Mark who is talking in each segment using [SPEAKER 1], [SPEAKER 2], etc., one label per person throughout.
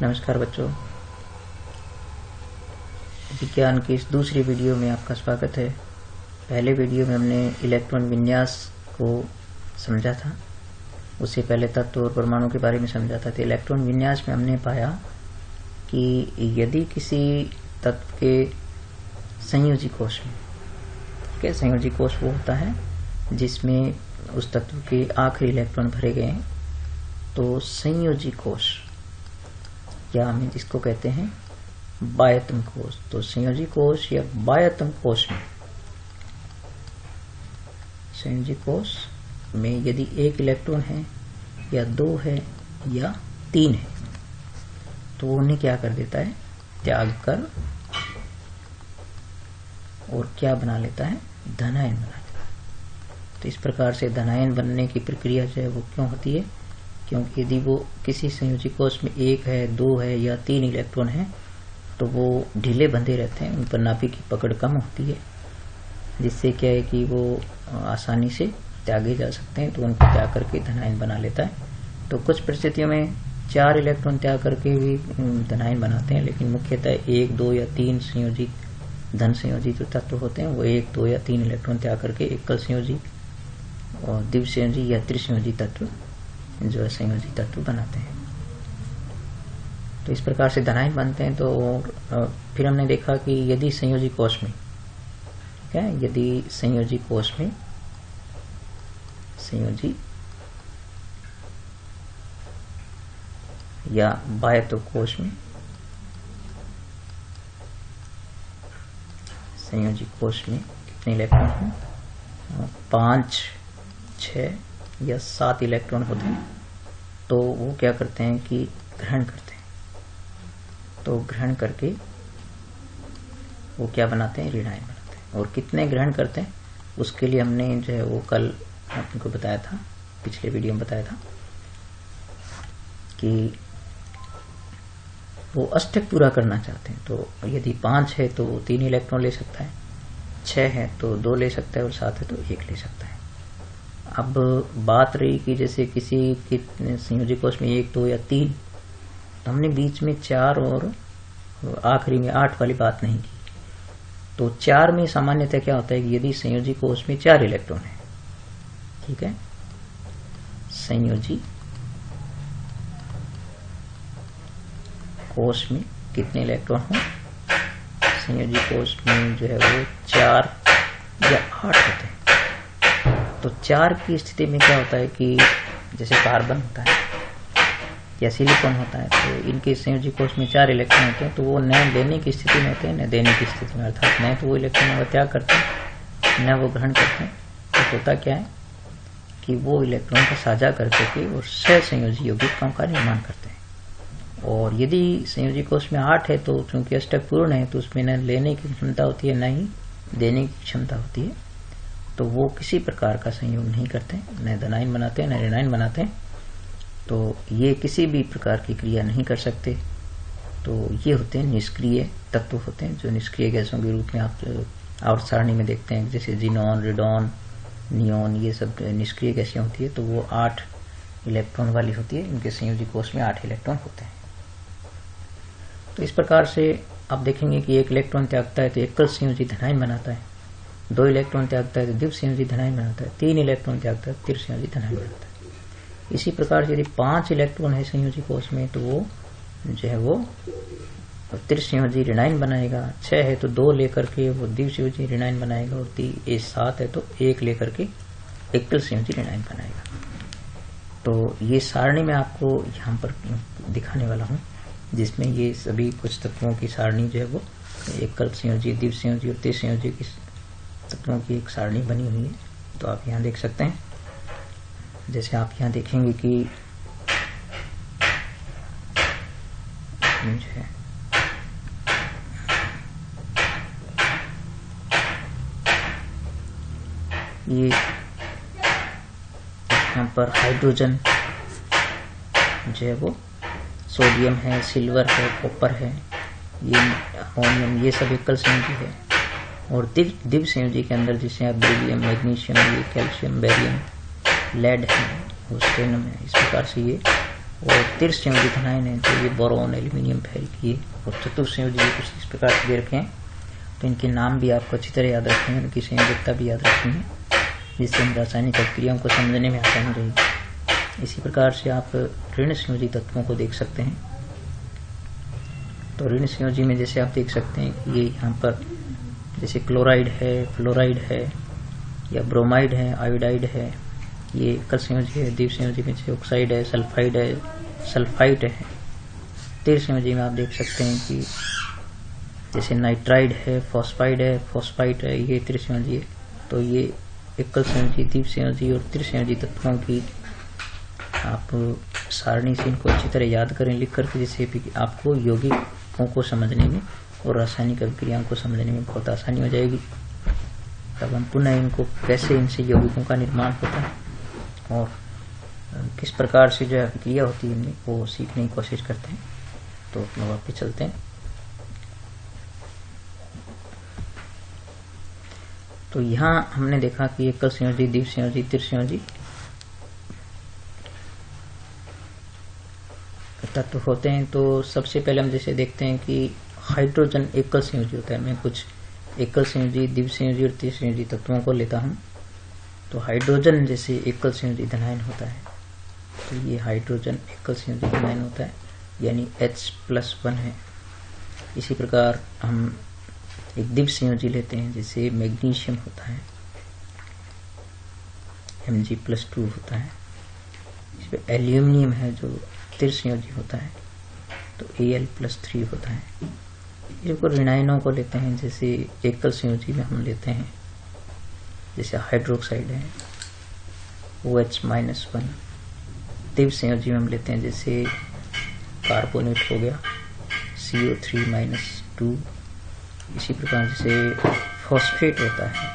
[SPEAKER 1] नमस्कार बच्चों, विज्ञान की इस दूसरी वीडियो में आपका स्वागत है। पहले वीडियो में हमने इलेक्ट्रॉन विन्यास को समझा था, उससे पहले तत्व और परमाणु के बारे में समझा था। तो इलेक्ट्रॉन विन्यास में हमने पाया कि यदि किसी तत्व के संयोजी कोश में, ठीक है, संयोजी कोश वो होता है जिसमें उस तत्व के आखिरी इलेक्ट्रॉन भरे गए हैं, तो संयोजी कोश या हम जिसको कहते हैं बाह्यतम कोश, तो संयोजी कोश या बाह्यतम कोश में, संयोजी कोश में यदि एक इलेक्ट्रॉन है या दो है या तीन है, तो वो उन्हें क्या कर देता है, त्याग कर और क्या बना लेता है, धनायन बना लेता है। तो इस प्रकार से धनायन बनने की प्रक्रिया जो है वो क्यों होती है, क्योंकि यदि वो किसी संयोजी कोश में एक है, दो है या तीन इलेक्ट्रॉन है, तो वो ढीले बंधे रहते हैं, उन पर नाभि की पकड़ कम होती है, जिससे क्या है कि वो आसानी से त्यागे जा सकते हैं। तो उनको त्याग करके धनायन बना लेता है। तो कुछ परिस्थितियों में चार इलेक्ट्रॉन त्याग करके भी धनायन बनाते हैं, लेकिन मुख्यतः एक, दो या तीन संयोजी धन संयोजी जो तत्व होते हैं वो एक, दो या तीन इलेक्ट्रॉन त्याग करके एकल संयोजी और द्वितीय संयोजी या त्रिसंयोजी तत्व जो है संयोजी तत्व बनाते हैं। तो इस प्रकार से धनायन बनते हैं। तो फिर हमने देखा कि यदि संयोजी कोश में, क्या है, यदि संयोजी कोश में, संयोजी या बाह्यतम कोश में, संयोजी कोश में कितने इलेक्ट्रॉन हैं, 5, 6 या 7 इलेक्ट्रॉन होते हैं, तो वो क्या करते हैं कि ग्रहण करते हैं। तो ग्रहण करके वो क्या बनाते हैं, ऋणायन बनाते हैं। और कितने ग्रहण करते हैं उसके लिए हमने जो है वो कल आपको बताया था, पिछले वीडियो में बताया था कि वो अष्टक पूरा करना चाहते हैं। तो यदि 5 है तो 3 इलेक्ट्रॉन ले सकता है, 6 है तो 2 ले सकता है और 7 है तो 1 ले सकता है। अब बात रही कि जैसे किसी संयोजी कोश में 1, 2 या 3, तो हमने बीच में 4 और आखिरी में 8 वाली बात नहीं की। तो 4 में सामान्यतः क्या होता है कि यदि संयोजी कोश में 4 इलेक्ट्रॉन है, ठीक है, संयोजी कोश में कितने इलेक्ट्रॉन हो, संयोजी कोश में जो है वो 4 या 8 होते हैं। तो 4 की स्थिति में क्या होता है कि जैसे कार्बन होता है या सिलिकॉन होता है, तो इनके संयोजी कोश में 4 इलेक्ट्रॉन होते हैं, तो वो न लेने की स्थिति में होते हैं न देने की स्थिति में, अर्थात न तो वो इलेक्ट्रॉन का त्याग करते हैं न वो ग्रहण करते हैं। तो होता क्या है कि वो इलेक्ट्रॉन को साझा करके के और सहसंयोजी यौगिकों का निर्माण करते हैं। और यदि संयोजी कोश में 8 है तो चूंकि अष्टक पूर्ण है, तो उसमें न लेने की क्षमता होती है न ही देने की क्षमता होती है, तो वो किसी प्रकार का संयोग नहीं करते, न धनायन बनाते हैं न ऋणायन बनाते हैं। तो ये किसी भी प्रकार की क्रिया नहीं कर सकते। तो ये होते हैं निष्क्रिय तत्व, होते हैं जो निष्क्रिय गैसों के रूप में आप आवर्त सारणी में देखते हैं, जैसे जिनॉन, रेडॉन, नियोन, ये सब निष्क्रिय गैसें होती है। तो वो 8 इलेक्ट्रॉन वाली होती है, इनके संयोजी कोश में 8 इलेक्ट्रॉन होते हैं। तो इस प्रकार से आप देखेंगे कि 1 इलेक्ट्रॉन त्यागता है तो एकल संयोजी धनायन बनाता है, 2 इलेक्ट्रॉन त्यागता है तो द्वितीय संयोजी धनायन बनाता है, 3 इलेक्ट्रॉन त्यागता है तो तृतीय संयोजी धनायन बनाता है। इसी प्रकार से यदि 5 इलेक्ट्रॉन है संयोजी कोश में, तो वो जो है वो तृतीय संयोजी ऋणायन बनाएगा, 6 है तो 2 लेकर के वो द्वितीय संयोजी ऋणायन बनाएगा, और 7 है तो 1 लेकर के एकल संयोजी ऋणायन बनाएगा। तो ये सारणी में आपको यहाँ पर दिखाने वाला हूँ, जिसमें ये सभी कुछ तत्वों की सारणी जो है वो एकल संयोजी, द्वितीय संयोजी और तृतीय संयोजी की तत्वों की एक सारणी बनी हुई है। तो आप यहाँ देख सकते हैं, जैसे आप यहाँ देखेंगे कि जो है ये यहाँ पर हाइड्रोजन जो है वो सोडियम है, सिल्वर है, कॉपर है, ये अमोनियम, ये सब एकल संयोजी है। और द्वितीय संयोजी के अंदर जिसे आप बेरियम, मैग्नीशियम, ये कैल्शियम, बेरियम, लेड है, स्टेनम है, इस प्रकार से ये और त्रिसंयोजी धनायन है तो ये बोरोन, एल्यूमिनियम, फेरिक, ये और चतुर्संयोजी कुछ इस प्रकार से दे रखे हैं। तो इनके नाम भी आपको अच्छी तरह याद रखेंगे, उनकी संयोजकता भी याद रखेंगे, जिससे इन रासायनिक अभिक्रियाओं को समझने में आसानी रहेगी। इसी प्रकार से आप ऋण संयोजी तत्वों को देख सकते हैं। तो ऋण संयोजी में जैसे आप देख सकते हैं कि ये यहाँ पर जैसे क्लोराइड है, फ्लोराइड है, या ब्रोमाइड है, आयोडाइड है, ये एकल संयोजी है। द्वितीय संयोजी में जैसे ऑक्साइड है, सल्फाइड है, सल्फाइट है। तृतीय संयोजी में आप देख सकते हैं कि जैसे नाइट्राइड है, फॉस्फाइड है, फॉस्फाइट है, ये तृतीय संयोजी है। तो ये एकल संयोजी, द्वितीय संयोजी और तृतीय संयोजी तत्वों की आप सारणी से इनको अच्छी तरह याद करें लिख करके, जिससे भी आपको यौगिकों को समझने में और रासायनिक अभिक्रियाओं को समझने में बहुत आसानी हो जाएगी। तब हम पुनः इनको कैसे इनसे यौगिकों का निर्माण होता है और किस प्रकार से जो अभिक्रिया होती है इनमें, वो सीखने की कोशिश करते हैं। तो अपने वापस चलते हैं। तो यहाँ हमने देखा कि एकल संयोजी, द्वितीय संयोजी, तृतीय संयोजी तत्व होते हैं। तो सबसे पहले हम जैसे देखते हैं कि हाइड्रोजन एकल संयोजी होता है। मैं कुछ एकल संयोजी, द्वितीय संयोजी और तृतीय संयोजी तत्वों को लेता हूं। तो हाइड्रोजन जैसे एकल संयोजी धनायन होता है, तो ये हाइड्रोजन एकल संयोजी धनायन होता है, यानी H+1 है। इसी प्रकार हम एक द्वितीय संयोजी लेते हैं, जैसे मैग्नीशियम होता है, Mg+2 होता है। इसमें एल्यूमिनियम है जो तृतीय संयोजी होता है, तो Al+3 होता है। इनको ऋणायनों को लेते हैं, जैसे एकल संयोजी में हम लेते हैं जैसे हाइड्रोक्साइड है, OH-1। द्वितीय संयोजी में हम लेते हैं जैसे कार्बोनेट हो गया, CO3-2। इसी प्रकार जैसे फॉस्फेट होता है,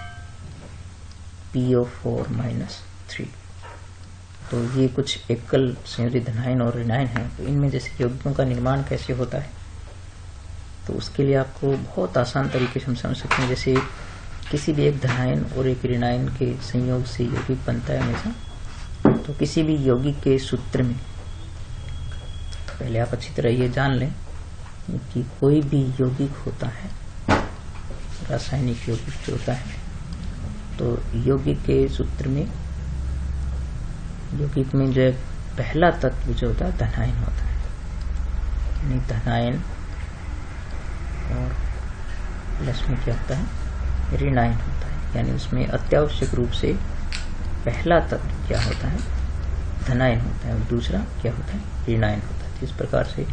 [SPEAKER 1] PO4-3। तो ये कुछ एकल संयोजी धनायन और ऋणायन है। तो इनमें जैसे यौगिकों का निर्माण कैसे होता है, तो उसके लिए आपको बहुत आसान तरीके से हम समझ सकते हैं। जैसे किसी भी एक धनायन और एक ऋणायन के संयोग से यौगिक बनता है हमेशा। तो किसी भी यौगिक के सूत्र में पहले आप अच्छी तरह ये जान लें कि कोई भी यौगिक होता है, रासायनिक यौगिक जो होता है, तो यौगिक के सूत्र में यौगिक में जो पहला तत्व जो होता है धनायन होता है, यानी धनायन, और प्लस में क्या होता है ऋणायन होता है, यानी उसमें अत्यावश्यक रूप से पहला तत्व क्या होता है धनायन होता है और दूसरा क्या होता है ऋणायन होता है। इस प्रकार से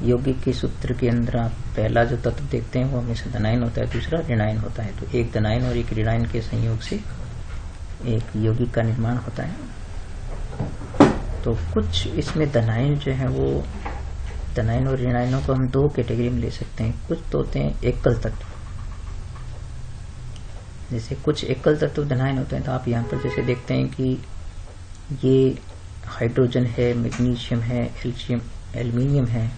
[SPEAKER 1] यौगिक के सूत्र के अंदर आप पहला जो तत्व देखते हैं वो हमेशा धनायन होता है, दूसरा ऋणायन होता है। तो एक धनायन और एक ऋणायन के संयोग से एक यौगिक का निर्माण होता है। तो कुछ इसमें धनायन जो है वो धनायन और ऋणायनों को हम दो कैटेगरी में ले सकते हैं। कुछ तो होते हैं एकल तत्व, जैसे कुछ एकल तत्व धनायन होते हैं। तो आप यहाँ पर जैसे देखते हैं कि ये हाइड्रोजन है, मैग्नीशियम है, एल्यूमिनियम है,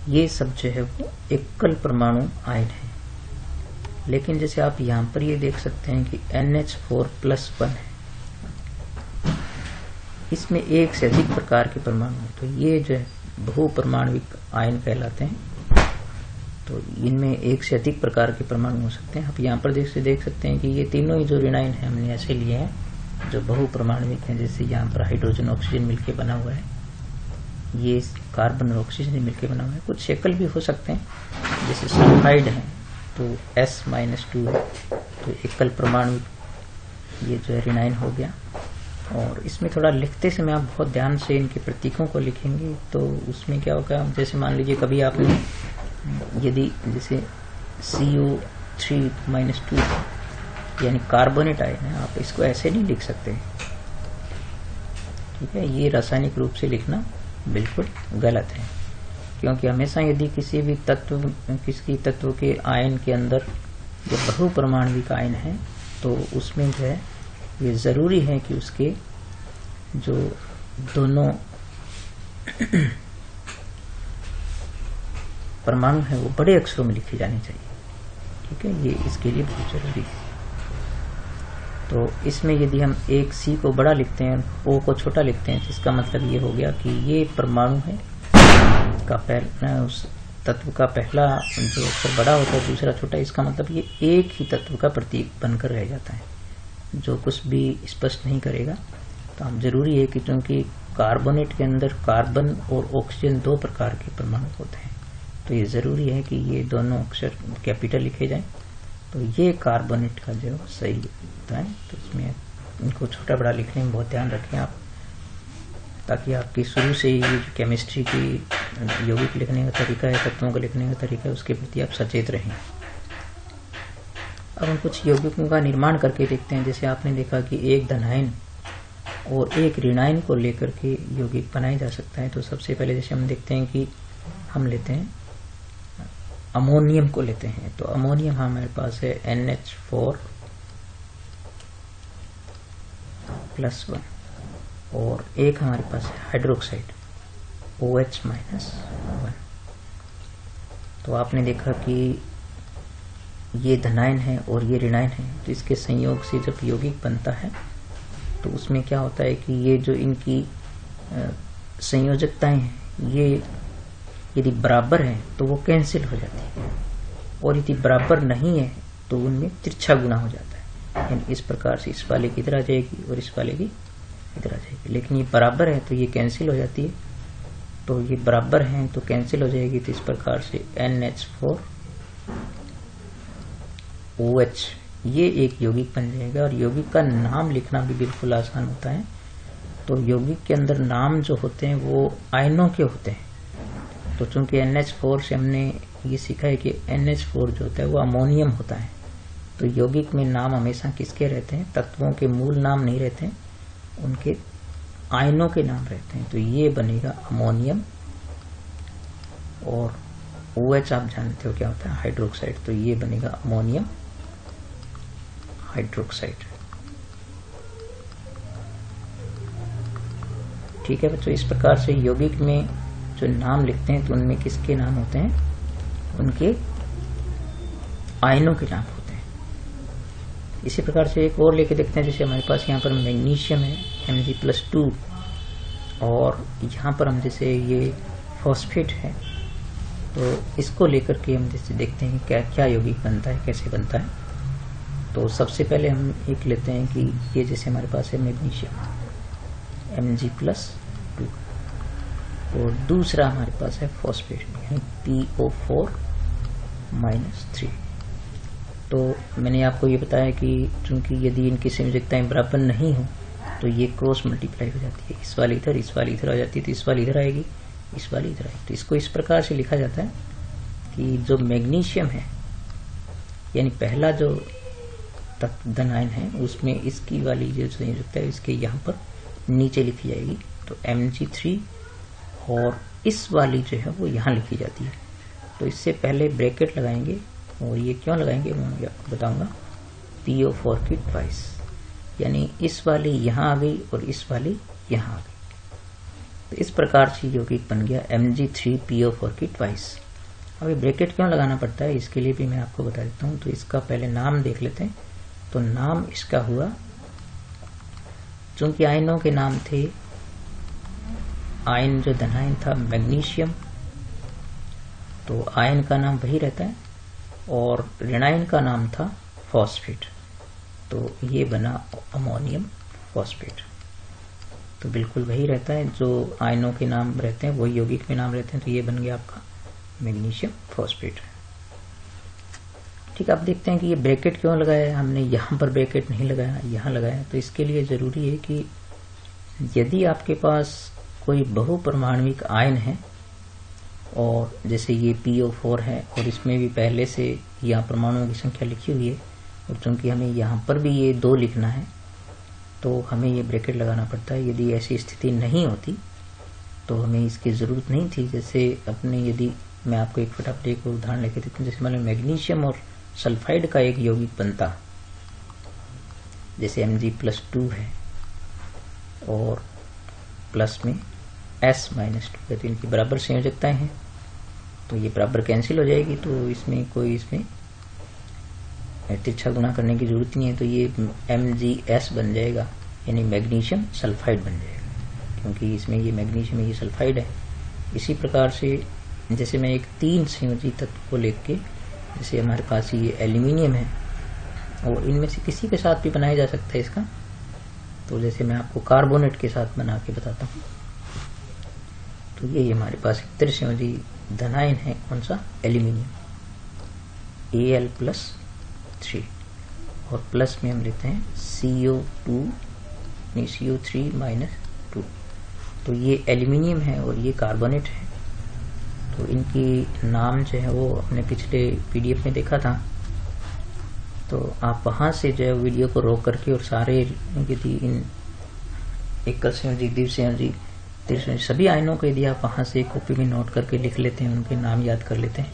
[SPEAKER 1] ये सब जो है वो एकल परमाणु आयन है। लेकिन जैसे आप यहाँ पर ये देख सकते हैं कि NH4+1 है, इसमें एक से अधिक प्रकार के परमाणु हैं। तो ये जो है बहुपरमाणविक आयन कहलाते हैं। तो इनमें एक से अधिक प्रकार के परमाणु हो सकते हैं। आप यहाँ पर देख सकते हैं कि ये तीनों ही जो ऋणायन है हमने ऐसे लिए हैं जो बहुपरमाणविक हैं। जैसे यहाँ पर हाइड्रोजन ऑक्सीजन मिलकर बना हुआ है, ये कार्बन और ऑक्सीजन मिलकर बना हुआ है। कुछ एकल भी हो सकते हैं, जैसे सल्फाइड है तो S-2 है, तो एकल परमाणु ये जो है ऋणायन हो गया। और इसमें थोड़ा लिखते समय आप बहुत ध्यान से इनके प्रतीकों को लिखेंगे तो उसमें क्या होगा, जैसे मान लीजिए कभी आपने यदि जैसे CO3-2 यानी कार्बोनेट आयन है, आप इसको ऐसे नहीं लिख सकते, ठीक है। ये रासायनिक रूप से लिखना बिल्कुल गलत है, क्योंकि हमेशा यदि किसी भी तत्व के आयन के अंदर जो बहुपरमाणविक आयन है तो उसमें जो है ये जरूरी है कि उसके जो दोनों परमाणु है वो बड़े अक्षरों में लिखे जाने चाहिए, ठीक है। ये इसके लिए बहुत जरूरी है। तो इसमें यदि हम एक C को बड़ा लिखते हैं, O को छोटा लिखते हैं, तो इसका मतलब ये हो गया कि ये परमाणु है का पहला, उस तत्व का पहला जो अक्षर बड़ा होता है, दूसरा छोटा। इसका मतलब ये एक ही तत्व का प्रतीक बनकर रह जाता है, जो कुछ भी स्पष्ट नहीं करेगा। तो अब जरूरी है कि क्योंकि कार्बोनेट के अंदर कार्बन और ऑक्सीजन दो प्रकार के परमाणु होते हैं, तो ये जरूरी है कि ये दोनों अक्षर कैपिटल लिखे जाएं। तो ये कार्बोनेट का जो सही होता है, तो इसमें इनको छोटा बड़ा लिखने में बहुत ध्यान रखें आप, ताकि आपकी शुरू से ही जो केमिस्ट्री की यौगिक लिखने का तरीका है, तत्वों को लिखने का तरीका है, उसके प्रति आप सचेत रहें। अब हम कुछ यौगिकों का निर्माण करके देखते हैं। जैसे आपने देखा कि एक धनायन और एक ऋणायन को लेकर के यौगिक बनाया जा सकता है। तो सबसे पहले जैसे हम देखते हैं कि हम लेते हैं अमोनियम को लेते हैं। तो अमोनियम हमारे पास है NH4+1 और एक हमारे पास है हाइड्रोक्साइड OH-1। तो आपने देखा कि ये धनायन है और ये ऋणायन है, तो इसके संयोग से जब यौगिक बनता है तो उसमें क्या होता है कि ये जो इनकी संयोजकताएं हैं, ये यदि बराबर है तो वो कैंसिल हो जाती है, और यदि बराबर नहीं है तो उनमें तिरछा गुना हो जाता है। यानी इस प्रकार से इस वाले की इधर आ जाएगी और इस वाले की इधर आ जाएगी, लेकिन ये बराबर है तो ये कैंसिल हो जाती है। तो ये बराबर है तो कैंसिल हो जाएगी, तो इस प्रकार से NH4OH ये एक यौगिक बन जाएगा। और यौगिक का नाम लिखना भी बिल्कुल आसान होता है। तो यौगिक के अंदर नाम जो होते हैं वो आयनों के होते हैं। तो चूंकि NH4 से हमने ये सीखा है कि NH4 जो होता है वो अमोनियम होता है, तो यौगिक में नाम हमेशा किसके रहते हैं? तत्वों के मूल नाम नहीं रहते हैं, उनके आयनों के नाम रहते हैं। तो ये बनेगा अमोनियम, और OH आप जानते हो क्या होता है? हाइड्रोक्साइड। तो ये बनेगा अमोनियम हाइड्रोक्साइड। ठीक है बच्चों, इस प्रकार से यौगिक में जो नाम लिखते हैं तो उनमें किसके नाम होते हैं? उनके आयनों के नाम होते हैं। इसी प्रकार से एक और लेके देखते हैं। जैसे हमारे पास यहाँ पर मैग्नीशियम है Mg+2, और यहाँ पर हम जैसे ये फॉस्फेट है, तो इसको लेकर के हम जैसे देखते हैं क्या क्या यौगिक बनता है, कैसे बनता है। तो सबसे पहले हम एक लेते हैं कि ये जैसे हमारे पास है मैग्नीशियम Mg+2, और दूसरा हमारे पास है फॉस्फेट यानी PO4-3। तो मैंने आपको ये बताया कि चूंकि यदि इनकी संयोजकताएं बराबर नहीं हो तो ये क्रॉस मल्टीप्लाई हो जाती है, इस वाली इधर आ जाती है, तो इस वाली इधर आएगी, इस वाली इधर आएगी। तो इसको इस प्रकार से लिखा जाता है कि जो मैग्नीशियम है यानी पहला जो धनायन है उसमें इसकी वाली जो संयोजकता है इसके यहाँ पर नीचे लिखी जाएगी, तो Mg3, और इस वाली जो है वो यहाँ लिखी जाती है। तो इससे पहले ब्रैकेट लगाएंगे, और ये क्यों लगाएंगे मैं आपको बताऊंगा। PO4 की ट्वाइस, यानी इस वाली यहाँ आ गई और इस वाली यहाँ आ गई। तो इस प्रकार से यौगिक बन गया Mg3PO4 की ट्वाइस। अब ये ब्रैकेट क्यों लगाना पड़ता है इसके लिए भी मैं आपको बता देता हूँ। तो इसका पहले नाम देख लेते हैं। तो नाम इसका हुआ, चूंकि आयनों के नाम थे, आयन जो धनायन था मैग्नीशियम, तो आयन का नाम वही रहता है, और ऋणायन का नाम था फॉस्फेट, तो ये बना अमोनियम फॉस्फेट। तो बिल्कुल वही रहता है, जो आयनों के नाम रहते हैं वही यौगिक में नाम रहते हैं। तो ये बन गया आपका मैग्नीशियम फॉस्फेट। ठीक, आप देखते हैं कि ये ब्रैकेट क्यों लगाया है हमने, यहाँ पर ब्रैकेट नहीं लगाया, यहाँ लगाया। तो इसके लिए जरूरी है कि यदि आपके पास कोई बहुपरमाणविक आयन है, और जैसे ये PO4 है और इसमें भी पहले से यहाँ परमाणुओं की संख्या लिखी हुई है, और चूंकि हमें यहाँ पर भी ये 2 लिखना है तो हमें ये ब्रैकेट लगाना पड़ता है। यदि ऐसी स्थिति नहीं होती तो हमें इसकी जरूरत नहीं थी। जैसे अपने यदि मैं आपको एक फटाफट एक उदाहरण लेके देता हूँ। जैसे मान लो मैग्नीशियम और सल्फाइड का एक यौगिक बनता, जैसे Mg+2 है और प्लस में S-2 है, तो इनकी बराबर संयोजकताएं हैं, तो ये बराबर कैंसिल हो जाएगी। तो इसमें कोई इसमें तिरछा गुणा करने की जरूरत नहीं है, तो ये MgS बन जाएगा, यानी मैग्नीशियम सल्फाइड बन जाएगा, क्योंकि इसमें ये मैग्नीशियम ये सल्फाइड है। इसी प्रकार से जैसे मैं एक 3 संयोजी तत्व को लेके, जैसे हमारे पास ये एल्यूमिनियम है और इनमें से किसी के साथ भी बनाया जा सकता है इसका, तो जैसे मैं आपको कार्बोनेट के साथ बना के बताता हूँ। तो ये हमारे पास एक त्रिसंयोजी धनायन है, कौन सा, एल्यूमिनियम, Al+3, और प्लस में हम लेते हैं CO3-2, तो ये एल्यूमिनियम है और ये कार्बोनेट है। तो इनकी नाम जो है वो हमने पिछले PDF में देखा था, तो आप वहां से जो है वीडियो को रोक करके और सारे यदि इन एकल संयोजी, द्विसंयोजी, त्रिसंयोजी सभी आयनों को यदि आप वहां से कॉपी में नोट करके लिख लेते हैं, उनके नाम याद कर लेते हैं,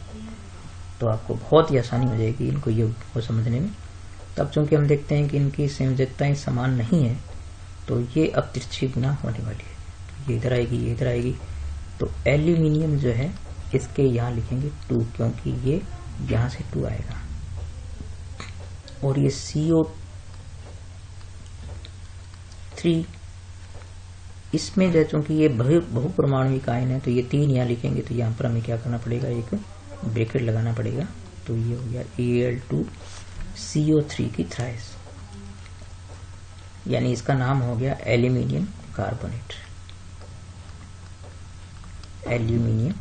[SPEAKER 1] तो आपको बहुत ही आसानी हो जाएगी इनको यौगिक को समझने में। तब चूंकि हम देखते हैं कि इनकी संयोजकताएं समान नहीं है, तो ये अब तिरछी गुना होने वाली है, तो ये इधर आएगी, ये इधर आएगी। तो एल्यूमिनियम जो है इसके यहाँ लिखेंगे 2, क्योंकि ये यहाँ से 2 आएगा, और ये CO3 इसमें जो चूंकि ये बहुपरमाणुविक आयन है, तो ये 3 यहाँ लिखेंगे, तो यहाँ पर हमें क्या करना पड़ेगा, एक ब्रैकेट लगाना पड़ेगा। तो ये हो गया Al2CO3 की थ्राइस, यानी इसका नाम हो गया एल्यूमिनियम कार्बोनेट, एल्यूमिनियम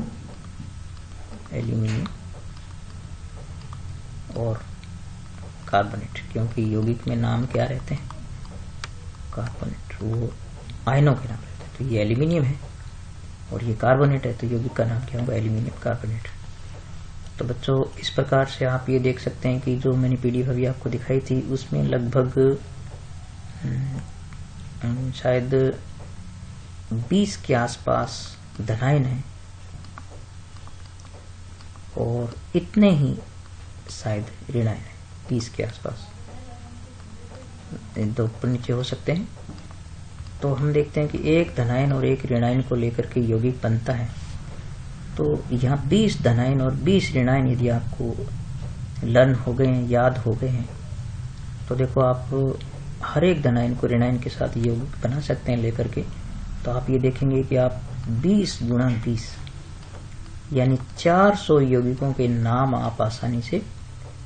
[SPEAKER 1] और कार्बोनेट, क्योंकि यौगिक में नाम क्या रहते हैं, कार्बोनेट, वो आयनों के नाम रहते हैं। तो ये एल्यूमिनियम है और ये कार्बोनेट है, तो यौगिक का नाम क्या होगा, एल्यूमिनियम कार्बोनेट। तो बच्चों इस प्रकार से आप ये देख सकते हैं कि जो मैंने PDF अभी आपको दिखाई थी, उसमें लगभग शायद 20 के आसपास धनायन है और इतने ही शायद ऋणायन है, 20 के आसपास, 2 ऊपर नीचे हो सकते हैं। तो हम देखते हैं कि एक धनायन और एक ऋणायन को लेकर के यौगिक बनता है। तो यहाँ 20 धनायन और 20 ऋणायन यदि आपको लर्न हो गए हैं, याद हो गए हैं, तो देखो आप हर एक धनायन को ऋणायन के साथ यौगिक बना सकते हैं लेकर के। तो आप ये देखेंगे कि आप 20 गुणा 20 यानी 400 यौगिकों के नाम आप आसानी से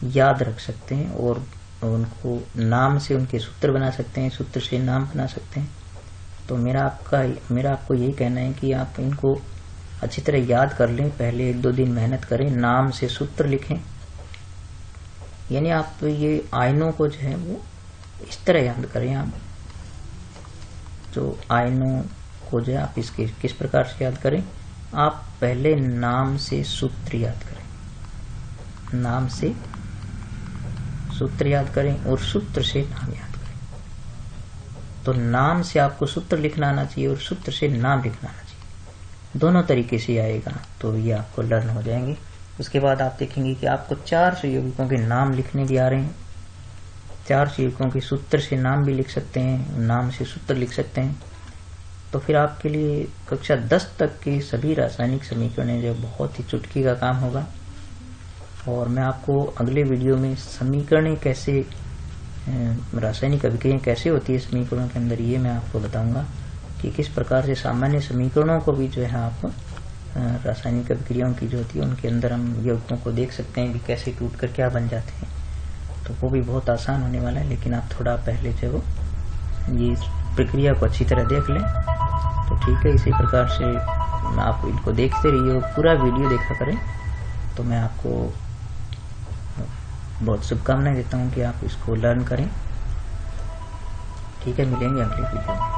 [SPEAKER 1] याद रख सकते हैं और उनको नाम से उनके सूत्र बना सकते हैं, सूत्र से नाम बना सकते हैं। तो मेरा आपको यही कहना है कि आप इनको अच्छी तरह याद कर लें, पहले 1-2 दिन मेहनत करें, नाम से सूत्र लिखें, यानी आप ये आयनों को जो है वो इस तरह याद करें। आप जो आयनों को जो है आप इसके किस प्रकार से याद करें, आप पहले नाम से सूत्र याद करें, नाम से सूत्र याद करें और सूत्र से नाम याद करें। तो नाम से आपको सूत्र लिखना आना चाहिए और सूत्र से नाम लिखना आना चाहिए, दोनों तरीके से आएगा तो ये आपको लर्न हो जाएंगे। उसके बाद आप देखेंगे कि आपको 400 यौगिकों के नाम लिखने भी आ रहे हैं, 400 यौगिकों के सूत्र से नाम भी लिख सकते हैं, नाम से सूत्र लिख सकते हैं। तो फिर आपके लिए कक्षा 10 तक के सभी रासायनिक समीकरण जो बहुत ही चुटकी का काम होगा। और मैं आपको अगले वीडियो में समीकरण कैसे, रासायनिक अभिक्रियाएं कैसे होती है समीकरणों के अंदर, ये मैं आपको बताऊंगा कि किस प्रकार से सामान्य समीकरणों को भी जो है आप रासायनिक अभिक्रियाओं की जो होती है उनके अंदर हम यौगिकों को देख सकते हैं कि कैसे टूट कर क्या बन जाते हैं। तो वो भी बहुत आसान होने वाला है, लेकिन आप थोड़ा पहले जो वो ये प्रक्रिया को अच्छी तरह देख लें तो ठीक है। इसी प्रकार से आप इनको देखते रहिए, पूरा वीडियो देखा करें। तो मैं आपको बहुत शुभकामनाएं देता हूं कि आप इसको लर्न करें। ठीक है, मिलेंगे अगले वीडियो में।